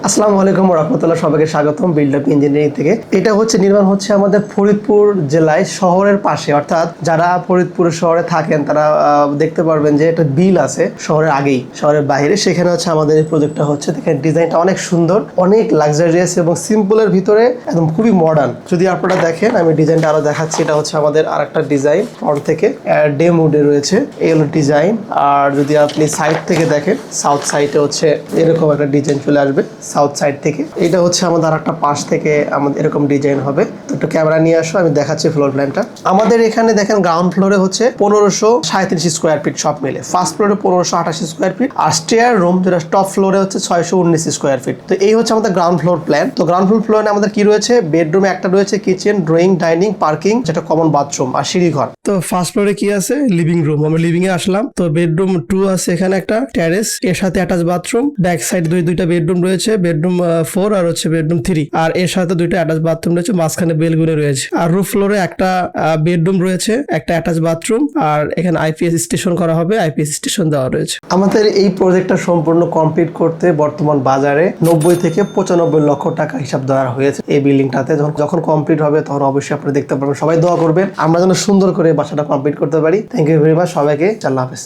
আসসালামু আলাইকুম ওয়া রাহমাতুল্লাহ, সবাইকে স্বাগতম বিল্ড আপ ইঞ্জিনিয়ারিং থেকে। এটা হচ্ছে নির্মাণ হচ্ছে আমাদের ফরিদপুর জেলায় শহরের পাশে, অর্থাৎ যারা ফরিদপুর শহরে থাকেন তারা দেখতে পারবেন যে একটা বিল আছে শহরের আগেই, শহরের বাইরে। সেখানে হচ্ছে আমাদের এই প্রজেক্টটা হচ্ছে। দেখেন ডিজাইনটা অনেক সুন্দর, অনেক লাক্সারিয়াস এবং সিম্পলের ভিতরে একদম খুবই মডার্ন। যদি আপনারা দেখেন, আমি ডিজাইনটা আরো দেখাচ্ছি। এটা হচ্ছে আমাদের আরেকটা ডিজাইন ফ্রন্ট থেকে ডে মোডে রয়েছে, এই হলো ডিজাইন। আর যদি আপনি সাইড থেকে দেখেন, সাউথ সাইডে হচ্ছে এরকম একটা ডিজাইন চলে আসবে সাউথ সাইড থেকে। এটা হচ্ছে আমাদের আরেকটা পাশ থেকে আমাদের এরকম ডিজাইন হবে। তো একটু ক্যামেরা নিয়ে আসো, আমি দেখাচ্ছি ফ্লোর প্ল্যানটা। আমাদের এখানে দেখেন গ্রাউন্ড ফ্লোরে হচ্ছে 1537 স্কোয়ার ফিট সব মিলে, ফার্স্ট ফ্লোরে 1528 স্কোয়ার ফিট, আর স্টেয়ার রুম যেটা টপ ফ্লোরে হচ্ছে 619 স্কোয়ার ফিট। তো এই হচ্ছে আমাদের গ্রাউন্ড ফ্লোর প্ল্যান। তো গ্রাউন্ড ফ্লোর প্ল্যানে আমাদের কি রয়েছে, বেডরুমে একটা রয়েছে কিচেন, ড্রয়িং, ডাইনিং, পার্কিং, যেটা কমন বাথরুম আর সিঁড়ি ঘর। তো ফার্স্ট ফ্লোরে কি আছে, লিভিং রুম। আমরা লিভিং এ আসলাম। তো বেডরুম 2 আছে, এখানে একটা টেরেস, এর সাথে অ্যাটাচ বাথরুম, ব্যাক সাইড দুইটা বেডরুম রয়েছে, বেডরুম 4 আর হচ্ছে বেডরুম 3, আর এর সাথে দুইটা অ্যাটাচ বাথরুম রয়েছে, মাঝখানে বেলগুলো রয়েছে। আর রুফ ফ্লোরে একটা বেডরুম রয়েছে, একটা অ্যাটাচ বাথরুম, আর এখানে আইপিএস স্টেশন করা হবে, আইপিএস স্টেশন দেওয়া রয়েছে। আমাদের এই প্রজেক্টটা সম্পূর্ণ কমপ্লিট করতে বর্তমান বাজারে 90 থেকে 95 লক্ষ টাকা হিসাব দেওয়া হয়েছে এই বিল্ডিংটাতে। যখন কমপ্লিট হবে তখন অবশ্যই আপনারা দেখতে পারবেন। সবাই দোয়া করবেন আমরা যেন সুন্দর করে বাসাটা কমপ্লিট করতে পারি। থ্যাংক ইউ ভেরি মাচ সবাইকে। আল্লাহ হাফেজ।